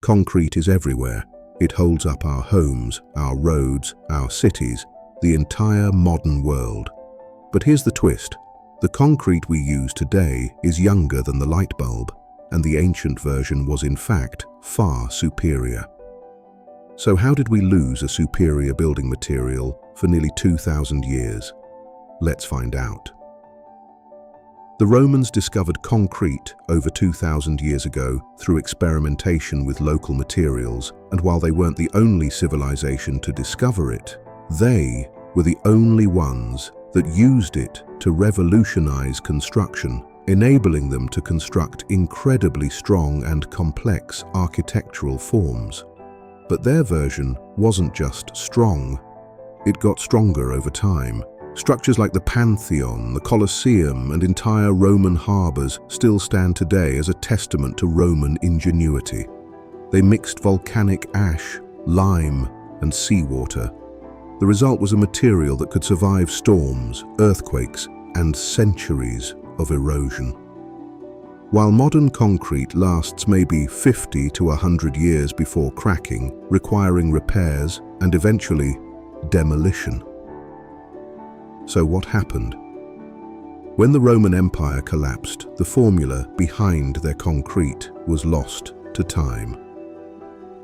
Concrete is everywhere. It holds up our homes, our roads, our cities, the entire modern world. But here's the twist. The concrete we use today is younger than the light bulb, and the ancient version was in fact far superior. So how did we lose a superior building material for nearly 2,000 years? Let's find out. The Romans discovered concrete over 2,000 years ago through experimentation with local materials, and while they weren't the only civilization to discover it, they were the only ones that used it to revolutionize construction, enabling them to construct incredibly strong and complex architectural forms. But their version wasn't just strong, it got stronger over time. Structures like the Pantheon, the Colosseum, and entire Roman harbours still stand today as a testament to Roman ingenuity. They mixed volcanic ash, lime, and seawater. The result was a material that could survive storms, earthquakes, and centuries of erosion. While modern concrete lasts maybe 50 to 100 years before cracking, requiring repairs and eventually demolition. So what happened? When the Roman Empire collapsed, the formula behind their concrete was lost to time.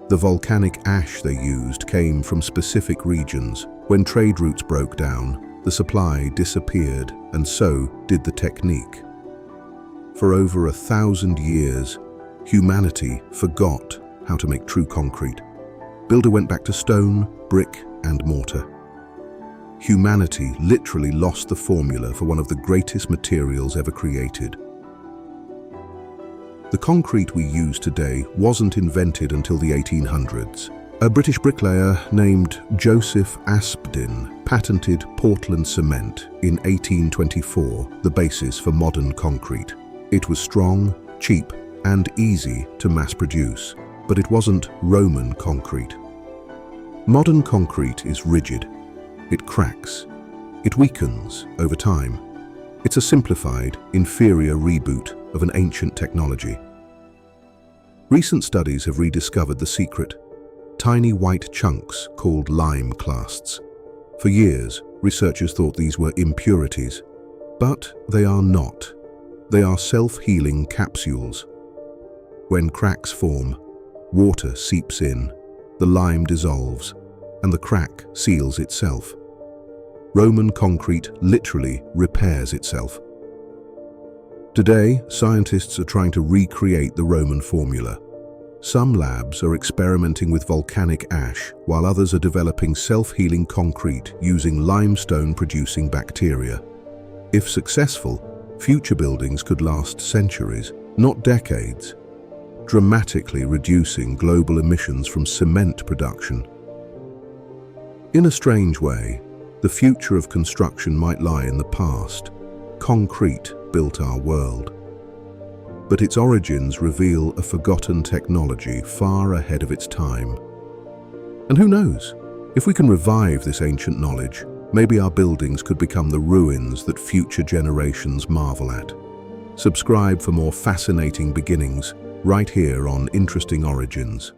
The volcanic ash they used came from specific regions. When trade routes broke down, the supply disappeared, and so did the technique. For over 1,000 years, humanity forgot how to make true concrete. Builder went back to stone, brick, and mortar. Humanity literally lost the formula for one of the greatest materials ever created. The concrete we use today wasn't invented until the 1800s. A British bricklayer named Joseph Aspdin patented Portland cement in 1824, the basis for modern concrete. It was strong, cheap, and easy to mass produce, but it wasn't Roman concrete. Modern concrete is rigid. It cracks. It weakens over time. It's a simplified, inferior reboot of an ancient technology. Recent studies have rediscovered the secret: tiny white chunks called lime clasts. For years, researchers thought these were impurities, but they are not. They are self-healing capsules. When cracks form, water seeps in, the lime dissolves, and the crack seals itself. Roman concrete literally repairs itself. Today, scientists are trying to recreate the Roman formula. Some labs are experimenting with volcanic ash, while others are developing self-healing concrete using limestone-producing bacteria. If successful, future buildings could last centuries, not decades, dramatically reducing global emissions from cement production. In a strange way, the future of construction might lie in the past. Concrete built our world. But its origins reveal a forgotten technology far ahead of its time. And who knows? If we can revive this ancient knowledge, maybe our buildings could become the ruins that future generations marvel at. Subscribe for more fascinating beginnings right here on Interesting Origins.